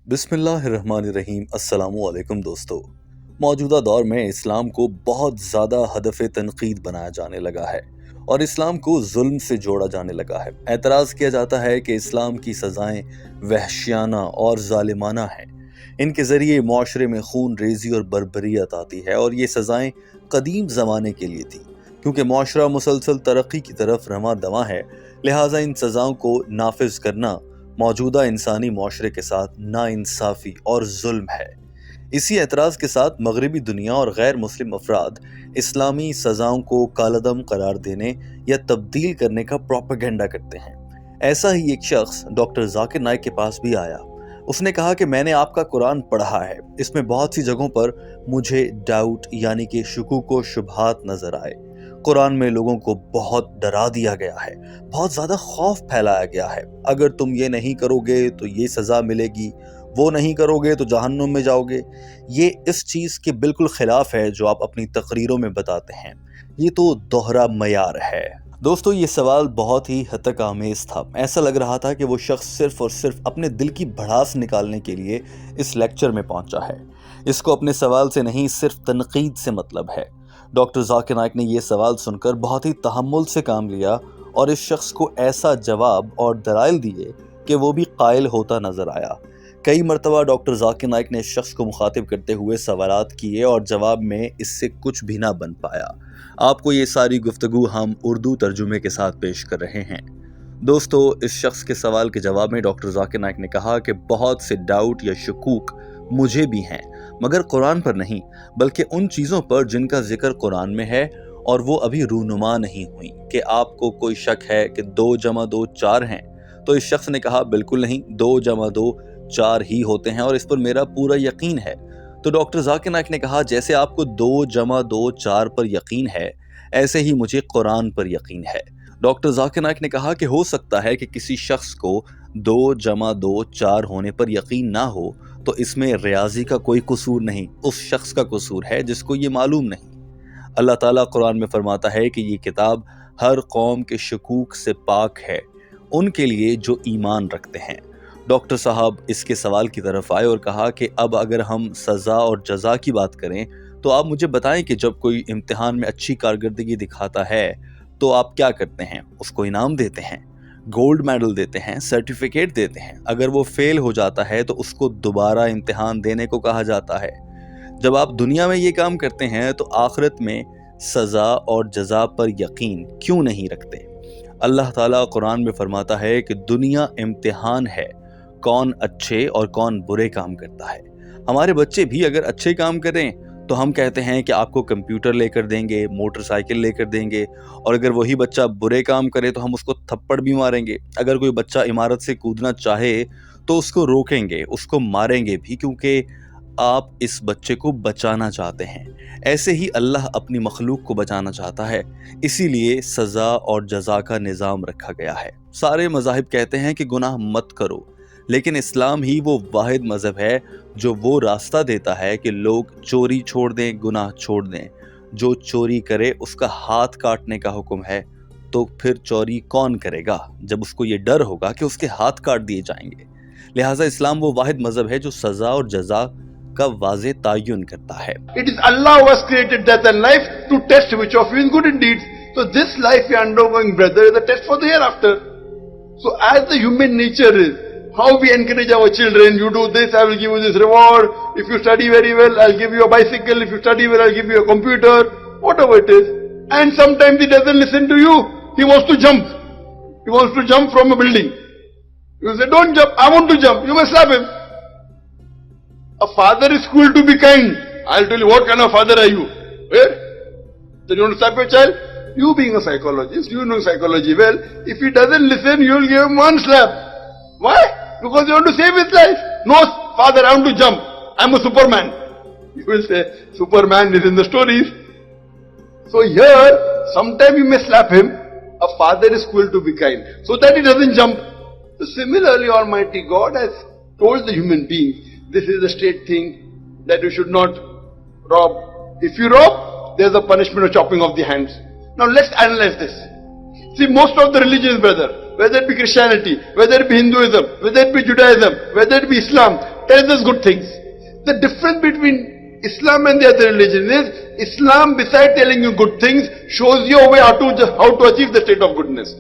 بسم اللہ الرحمن الرحیم۔ السلام علیکم دوستو۔ موجودہ دور میں اسلام کو بہت زیادہ ہدف تنقید بنایا جانے لگا ہے اور اسلام کو ظلم سے جوڑا جانے لگا ہے۔ اعتراض کیا جاتا ہے کہ اسلام کی سزائیں وحشیانہ اور ظالمانہ ہیں۔ ان کے ذریعے معاشرے میں خون ریزی اور بربریت آتی ہے، اور یہ سزائیں قدیم زمانے کے لیے تھی۔ کیونکہ معاشرہ مسلسل ترقی کی طرف رواں دواں ہے، لہٰذا ان سزاؤں کو نافذ کرنا موجودہ انسانی معاشرے کے ساتھ ناانصافی اور ظلم ہے۔ اسی اعتراض کے ساتھ مغربی دنیا اور غیر مسلم افراد اسلامی سزاؤں کو کالعدم قرار دینے یا تبدیل کرنے کا پروپیگنڈا کرتے ہیں۔ ایسا ہی ایک شخص ڈاکٹر ذاکر نائک کے پاس بھی آیا۔ اس نے کہا کہ میں نے آپ کا قرآن پڑھا ہے، اس میں بہت سی جگہوں پر مجھے ڈاؤٹ یعنی کہ شکوک و شبہات نظر آئے۔ قرآن میں لوگوں کو بہت ڈرا دیا گیا ہے، بہت زیادہ خوف پھیلایا گیا ہے۔ اگر تم یہ نہیں کرو گے تو یہ سزا ملے گی، وہ نہیں کرو گے تو جہنم میں جاؤ گے۔ یہ اس چیز کے بالکل خلاف ہے جو آپ اپنی تقریروں میں بتاتے ہیں۔ یہ تو دوہرا معیار ہے۔ دوستو، یہ سوال بہت ہی ہتک آمیز تھا۔ ایسا لگ رہا تھا کہ وہ شخص صرف اور صرف اپنے دل کی بھڑاس نکالنے کے لیے اس لیکچر میں پہنچا ہے۔ اس کو اپنے سوال سے نہیں، صرف تنقید سے مطلب ہے۔ ڈاکٹر ذاکر نائک نے یہ سوال سن کر بہت ہی تحمل سے کام لیا اور اس شخص کو ایسا جواب اور دلائل دیے کہ وہ بھی قائل ہوتا نظر آیا۔ کئی مرتبہ ڈاکٹر ذاکر نائک نے اس شخص کو مخاطب کرتے ہوئے سوالات کیے اور جواب میں اس سے کچھ بھی نہ بن پایا۔ آپ کو یہ ساری گفتگو ہم اردو ترجمے کے ساتھ پیش کر رہے ہیں۔ دوستو، اس شخص کے سوال کے جواب میں ڈاکٹر ذاکر نائک نے کہا کہ بہت سے ڈاؤٹ یا شکوک مجھے بھی ہیں، مگر قرآن پر نہیں، بلکہ ان چیزوں پر جن کا ذکر قرآن میں ہے اور وہ ابھی رونما نہیں ہوئی۔ کہ آپ کو کوئی شک ہے کہ 2 + 2 4 ہیں؟ تو اس شخص نے کہا بالکل نہیں، 2 + 2 4 ہی ہوتے ہیں اور اس پر میرا پورا یقین ہے۔ تو ڈاکٹر ذاکر نائک نے کہا جیسے آپ کو 2 + 2 4 پر یقین ہے، ایسے ہی مجھے قرآن پر یقین ہے۔ ڈاکٹر ذاکر نائک نے کہا کہ ہو سکتا ہے کہ کسی شخص کو 2 + 2 4 ہونے پر یقین نہ ہو، تو اس میں ریاضی کا کوئی قصور نہیں، اس شخص کا قصور ہے جس کو یہ معلوم نہیں۔ اللہ تعالیٰ قرآن میں فرماتا ہے کہ یہ کتاب ہر قوم کے شکوک سے پاک ہے، ان کے لیے جو ایمان رکھتے ہیں۔ ڈاکٹر صاحب اس کے سوال کی طرف آئے اور کہا کہ اب اگر ہم سزا اور جزا کی بات کریں تو آپ مجھے بتائیں کہ جب کوئی امتحان میں اچھی کارکردگی دکھاتا ہے تو آپ کیا کرتے ہیں؟ اس کو انعام دیتے ہیں، گولڈ میڈل دیتے ہیں، سرٹیفکیٹ دیتے ہیں۔ اگر وہ فیل ہو جاتا ہے تو اس کو دوبارہ امتحان دینے کو کہا جاتا ہے۔ جب آپ دنیا میں یہ کام کرتے ہیں تو آخرت میں سزا اور جزا پر یقین کیوں نہیں رکھتے؟ اللہ تعالیٰ قرآن میں فرماتا ہے کہ دنیا امتحان ہے، کون اچھے اور کون برے کام کرتا ہے۔ ہمارے بچے بھی اگر اچھے کام کریں تو ہم کہتے ہیں کہ آپ کو کمپیوٹر لے کر دیں گے، موٹر سائیکل لے کر دیں گے، اور اگر وہی بچہ برے کام کرے تو ہم اس کو تھپڑ بھی ماریں گے۔ اگر کوئی بچہ عمارت سے کودنا چاہے تو اس کو روکیں گے، اس کو ماریں گے بھی، کیونکہ آپ اس بچے کو بچانا چاہتے ہیں۔ ایسے ہی اللہ اپنی مخلوق کو بچانا چاہتا ہے، اسی لیے سزا اور جزا کا نظام رکھا گیا ہے۔ سارے مذاہب کہتے ہیں کہ گناہ مت کرو، لیکن اسلام ہی وہ واحد مذہب ہے جو وہ راستہ دیتا ہے کہ لوگ چوری چھوڑ دیں، گناہ چھوڑ دیں۔ جو چوری کرے اس کا ہاتھ کاٹنے کا حکم ہے، تو پھر چوری کون کرے گا جب اس کو یہ ڈر ہوگا کہ اس کے ہاتھ کاٹ دیے جائیں گے؟ لہٰذا اسلام وہ واحد مذہب ہے جو سزا اور جزا کا واضح تعین کرتا ہے۔ It is Allah who has created death and life to test which of you is good in deeds. So this life we are undergoing, brother, is a test for the hereafter. So as the human nature is, how we encourage our children, you do this, I will give you this reward. If you study very well, I'll give you a bicycle. If you study well, I'll give you a computer. Whatever it is. And sometimes he doesn't listen to you. He wants to jump. He wants to jump from a building. You say, don't jump. I want to jump. You must slap him. A father is cruel to be kind. I'll tell you, what kind of father are you? Where? Then you want to slap your child? You being a psychologist, you know psychology well. If he doesn't listen, you'll give him one slap. Why? Because you want to save his life. No, father, I want to jump. I'm a Superman. You will say, Superman is in the stories. So here, sometime you may slap him. A father is cruel to be kind, so that he doesn't jump. So similarly, Almighty God has told the human beings, this is the straight thing, that you should not rob. If you rob, there's a punishment of chopping off the hands. Now let's analyze this. See, most of the religions, brother, whether it be Christianity, whether it be Hinduism, whether it be Judaism, whether it be Islam, tells us good things. The difference between Islam and the other religion is Islam, besides telling you good things, shows you a way how to achieve the state of goodness.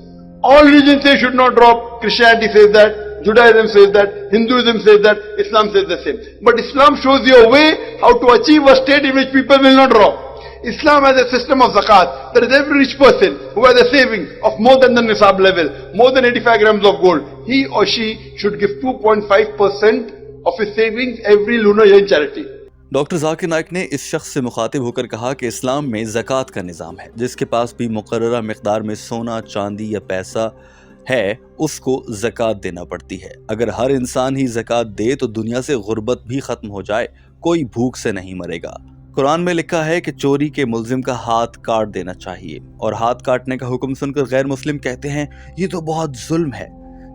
All religions say should not drop. Christianity says that, Judaism says that, Hinduism says that, Islam says the same. But Islam shows you a way how to achieve a state in which people will not drop. Islam has a system of zakat. That is, every rich person who has a saving of more than the nisab level, more than 85 grams of gold, he or she should give 2.5% of his savings every lunar year in charity. Doctor Zakir Naik نے اس شخص سے مخاطب ہو کر کہا کہ اسلام میں زکوٰۃ کا نظام ہے. جس کے پاس بھی مقررہ مقدار میں سونا، چاندی یا پیسہ ہے اس کو زکوٰۃ دینا پڑتی ہے. اگر ہر انسان ہی زکوٰۃ دے تو دنیا سے غربت بھی ختم ہو جائے، کوئی بھوک سے نہیں مرے گا. قرآن میں لکھا ہے کہ چوری کے ملزم کا ہاتھ کاٹ دینا چاہیے، اور ہاتھ کاٹنے کا حکم سن کر غیر مسلم کہتے ہیں یہ تو بہت ظلم ہے.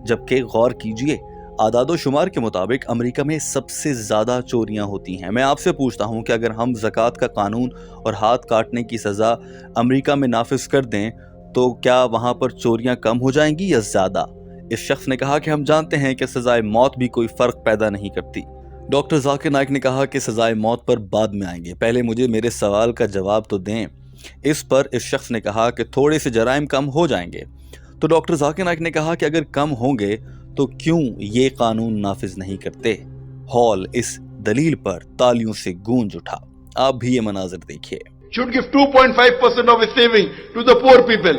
جبکہ غور کیجئے، اعداد و شمار کے مطابق امریکہ میں سب سے زیادہ چوریاں ہوتی ہیں. میں آپ سے پوچھتا ہوں کہ اگر ہم زکوٰۃ کا قانون اور ہاتھ کاٹنے کی سزا امریکہ میں نافذ کر دیں تو کیا وہاں پر چوریاں کم ہو جائیں گی یا زیادہ؟ اس شخص نے کہا کہ ہم جانتے ہیں کہ سزائے موت بھی کوئی فرق پیدا نہیں کرتی. ڈاکٹر ذاکر نائک نے کہا کہ سزائے موت پر بعد میں آئیں گے، پہلے مجھے میرے سوال کا جواب تو دیں. اس پر اس شخص نے کہا کہ تھوڑے سے جرائم کم ہو جائیں گے. تو ڈاکٹر ذاکر نائک نے کہا کہ اگر کم ہوں گے تو کیوں یہ قانون نافذ نہیں کرتے؟ ہال اس دلیل پر تالیوں سے گونج اٹھا. آپ بھی یہ مناظر دیکھیے. Should give 2.5% of his saving to the poor people.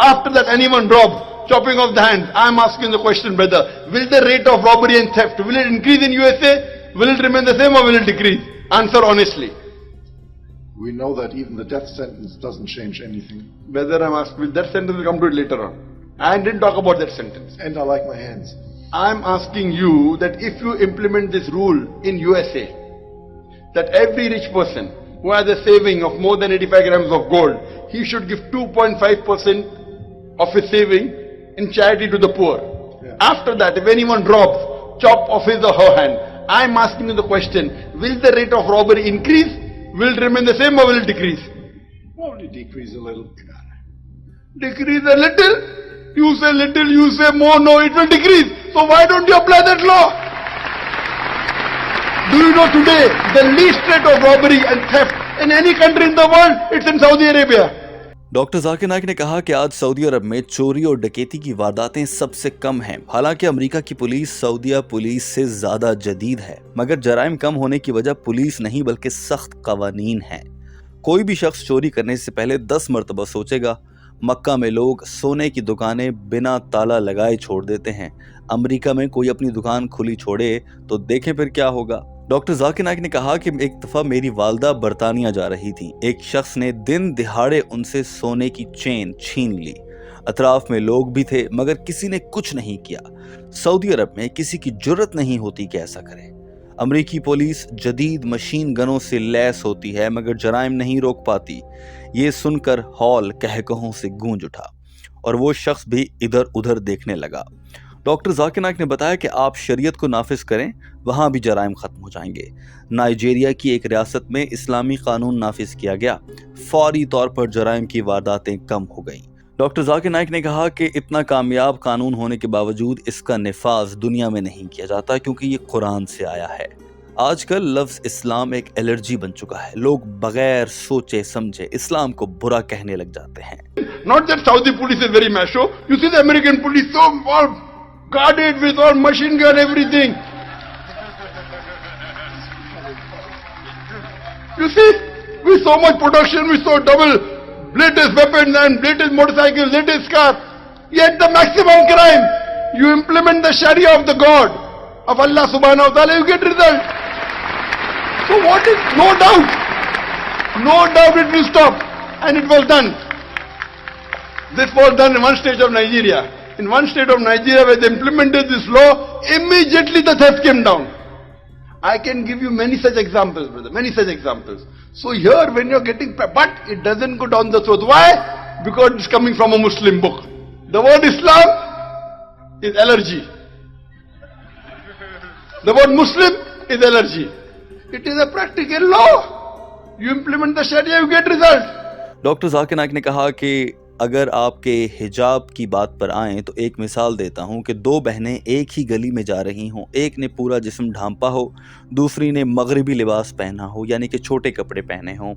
After that, anyone robs, chopping off the hands. I am asking the question, brother, will the rate of robbery and theft, will it increase in USA? Will it remain the same or will it decrease? Answer honestly. We know that even the death sentence doesn't change anything. Whether I'm asking, will that sentence will come to it later on. I didn't talk about that sentence. And I like my hands. I'm asking you that if you implement this rule in USA, that every rich person who has a saving of more than 85 grams of gold, he should give 2.5% of his saving in charity to the poor. Yeah. After that, if anyone robs, chop off his or her hand. I'm asking you the question, will the rate of robbery increase? Will it remain the same or will it decrease? Only decrease a little. Decrease a little? You say little, you say more, no, it will decrease. So why don't you apply that law? Do you know today, the least rate of robbery and theft in any country in the world, it's in Saudi Arabia. Doctor Zakir Naik نے کہا کہ آج سعودی عرب میں چوری اور ڈکیتی کی وارداتیں سب سے کم ہیں. حالانکہ امریکہ کی پولیس سعودیہ پولیس سے زیادہ جدید ہے، مگر جرائم کم ہونے کی وجہ پولیس نہیں بلکہ سخت قوانین ہیں. کوئی بھی شخص چوری کرنے سے پہلے 10 مرتبہ سوچے گا. مکہ میں لوگ سونے کی دکانیں بنا تالا لگائے چھوڑ دیتے ہیں. امریکہ میں کوئی اپنی دکان کھلی چھوڑے تو دیکھیں پھر کیا ہوگا. ڈاکٹر ذاکر نائک نے کہا کہ ایک دفعہ میری والدہ برطانیہ جا رہی تھی. ایک شخص نے دن دہاڑے ان سے سونے کی چین چھین لی. اطراف میں لوگ بھی تھے مگر کسی نے کچھ نہیں کیا. سعودی عرب میں کسی کی جرت نہیں ہوتی کہ ایسا کرے. امریکی پولیس جدید مشین گنوں سے لیس ہوتی ہے مگر جرائم نہیں روک پاتی. یہ سن کر ہال کہکہوں سے گونج اٹھا اور وہ شخص بھی ادھر ادھر دیکھنے لگا. ڈاکٹر ذاکر نائک نے بتایا کہ آپ شریعت کو نافذ کریں، وہاں بھی جرائم ختم ہو جائیں گے. نائجیریا کی ایک ریاست میں اسلامی قانون نافذ کیا گیا، فوری طور پر جرائم کی وارداتیں کم ہو گئیں. ڈاکٹر ذاکر نائک نے کہا کہ اتنا کامیاب قانون ہونے کے باوجود اس کا نفاذ دنیا میں نہیں کیا جاتا کیونکہ یہ قرآن سے آیا ہے. آج کل لفظ اسلام ایک الرجی بن چکا ہے. لوگ بغیر سوچے سمجھے اسلام کو برا کہنے لگ جاتے ہیں. Not that Saudi police is very macho. You see the American police so all guarded with all machine gun, everything. You see, with so much production, with so double latest weapons and latest motorcycles, latest cars, yet the maximum crime, you implement the Sharia of the God, of Allah subhanahu wa ta'ala, you get result. So what is, no doubt it will stop, and it was done. This was done in one state of Nigeria. In one state of Nigeria where they implemented this law, immediately the theft came down. I can give you many such examples, brother, many such examples. So here when you're getting, but it doesn't go down the throat. Why? Because it's coming from a Muslim book. The word Islam is allergy. The word Muslim is allergy. It is a practical law. You implement the Sharia, you get result. Doctor Zakir Naik نے کہا کہ اگر آپ کے حجاب کی بات پر آئیں تو ایک مثال دیتا ہوں کہ دو بہنیں ایک ہی گلی میں جا رہی ہوں، ایک نے پورا جسم ڈھانپا ہو، دوسری نے مغربی لباس پہنا ہو یعنی کہ چھوٹے کپڑے پہنے ہوں،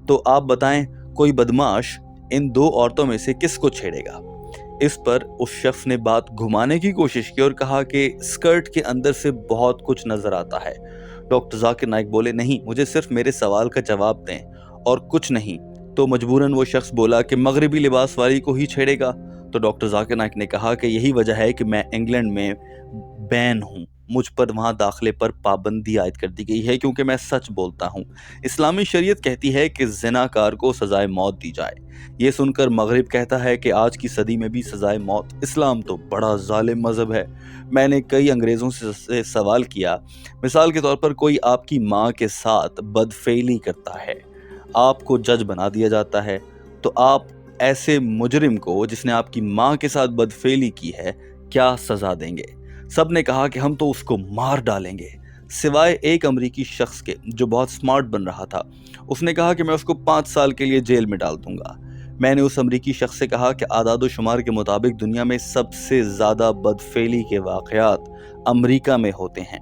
تو آپ بتائیں کوئی بدمعاش ان دو عورتوں میں سے کس کو چھیڑے گا؟ اس پر اس شخص نے بات گھمانے کی کوشش کی اور کہا کہ اسکرٹ کے اندر سے بہت کچھ نظر آتا ہے۔ ڈاکٹر ذاکر نائک بولے نہیں، مجھے صرف میرے سوال کا جواب دیں اور کچھ نہیں۔ تو مجبوراً وہ شخص بولا کہ مغربی لباس والی کو ہی چھیڑے گا۔ تو ڈاکٹر ذاکر نائک نے کہا کہ یہی وجہ ہے کہ میں انگلینڈ میں بین ہوں، مجھ پر وہاں داخلے پر پابندی عائد کر دی گئی ہے کیونکہ میں سچ بولتا ہوں۔ اسلامی شریعت کہتی ہے کہ زناکار کو سزائے موت دی جائے۔ یہ سن کر مغرب کہتا ہے کہ آج کی صدی میں بھی سزائے موت، اسلام تو بڑا ظالم مذہب ہے۔ میں نے کئی انگریزوں سے سوال کیا، مثال کے طور پر کوئی آپ کی ماں کے ساتھ بدفعلی کرتا ہے، آپ کو جج بنا دیا جاتا ہے، تو آپ ایسے مجرم کو جس نے آپ کی ماں کے ساتھ بدفعلی کی ہے کیا سزا دیں گے؟ سب نے کہا کہ ہم تو اس کو مار ڈالیں گے، سوائے ایک امریکی شخص کے جو بہت سمارٹ بن رہا تھا۔ اس نے کہا کہ میں اس کو 5 سال کے لیے جیل میں ڈال دوں گا۔ میں نے اس امریکی شخص سے کہا کہ اعداد و شمار کے مطابق دنیا میں سب سے زیادہ بدفعلی کے واقعات امریکہ میں ہوتے ہیں۔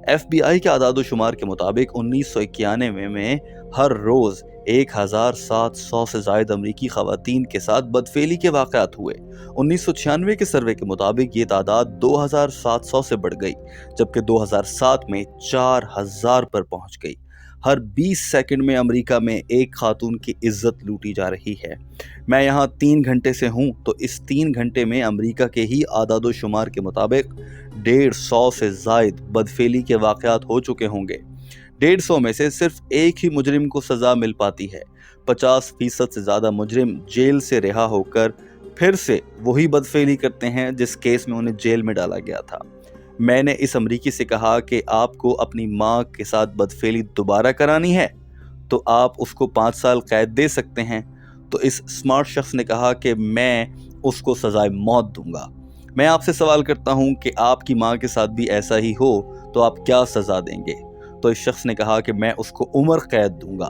ایف بی آئی کے اعداد و شمار کے مطابق 1991 میں ہر روز 1700 سے زائد امریکی خواتین کے ساتھ بدفعلی کے واقعات ہوئے۔ 1996 کے سروے کے مطابق یہ تعداد 2700 سے بڑھ گئی، جبکہ 2007 میں 4000 پر پہنچ گئی۔ ہر 20 سیکنڈ میں امریکہ میں ایک خاتون کی عزت لوٹی جا رہی ہے۔ میں یہاں 3 گھنٹے سے ہوں تو اس 3 گھنٹے میں امریکہ کے ہی اعداد و شمار کے مطابق 150 سے زائد بدفعلی کے واقعات ہو چکے ہوں گے۔ 150 میں سے صرف ایک ہی مجرم کو سزا مل پاتی ہے۔ 50% سے زیادہ مجرم جیل سے رہا ہو کر پھر سے وہی بدفعلی کرتے ہیں جس کیس میں انہیں جیل میں ڈالا گیا تھا۔ میں نے اس امریکی سے کہا کہ آپ کو اپنی ماں کے ساتھ بدفعلی دوبارہ کرانی ہے تو آپ اس کو 5 سال قید دے سکتے ہیں۔ تو اس سمارٹ شخص نے کہا کہ میں اس کو سزائے موت دوں گا۔ میں آپ سے سوال کرتا ہوں کہ آپ کی ماں کے ساتھ بھی ایسا ہی ہو تو آپ کیا سزا دیں گے؟ تو اس شخص نے کہا کہ میں اس کو عمر قید دوں گا۔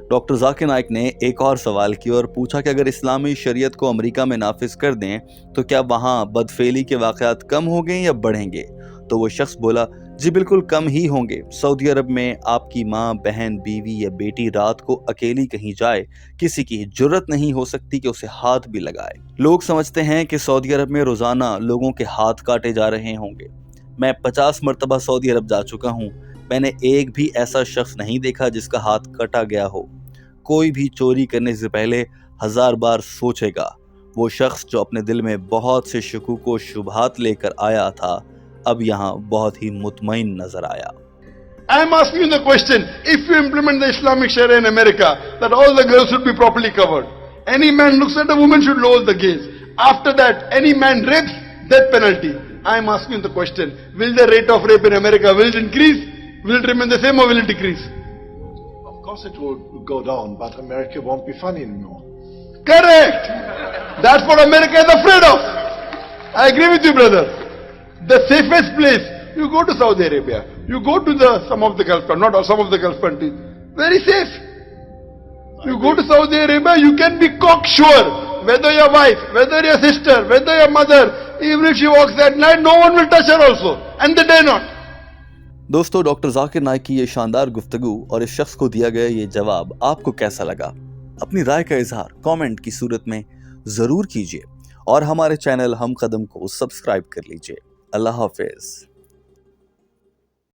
ڈاکٹر ذاکر نائک نے ایک اور سوال کیا اور پوچھا کہ اگر اسلامی شریعت کو امریکہ میں نافذ کر دیں تو کیا وہاں بدفعلی کے واقعات کم ہوں گے یا بڑھیں گے؟ تو وہ شخص بولا جی بالکل کم ہی ہوں گے۔ سعودی عرب میں آپ کی ماں، بہن، بیوی یا بیٹی رات کو اکیلی کہیں جائے، کسی کی جرت نہیں ہو سکتی کہ اسے ہاتھ بھی لگائے۔ لوگ سمجھتے ہیں کہ سعودی عرب میں روزانہ لوگوں کے ہاتھ کاٹے جا رہے ہوں گے۔ میں 50 مرتبہ سعودی عرب جا چکا ہوں، میں نے ایک بھی ایسا شخص نہیں دیکھا جس کا ہاتھ کٹا گیا ہو۔ کوئی بھی چوری کرنے سے پہلے 1000 بار سوچے گا۔ وہ شخص جو اپنے دل میں بہت سے شکوک و شبہات لے کر آیا تھا، اب یہاں بہت ہی مطمئن نظر آیا۔ I am asking you the question, if you implement the Islamic Sharia in America, that all the girls should be properly covered. Any man looks at a woman should lower the gaze. After that, any man rapes, death penalty. I am asking you the question, will the rate of rape in America, will it increase? Will it remain the same or will it decrease? Of course it will go down, but America won't be funny anymore. Correct! That's what America is afraid of. I agree with you, brother. The safest place, you go to Saudi Arabia, you go to some of the Gulf countries, not all, some of the Gulf countries, very safe. You go to Saudi Arabia, you can be cocksure, whether your wife, whether your sister, whether your mother, even if she walks at night, no one will touch her also, and they dare not. دوستو، doctor Zakir Naik کی یہ شاندار گفتگو اور اس شخص کو دیا گیا یہ جواب آپ کو کیسا لگا؟ اپنی رائے کا اظہار کامنٹ کی صورت میں ضرور کیجیے اور ہمارے چینل ہم قدم کو سبسکرائب کر لیجیے۔ اللہ حافظ۔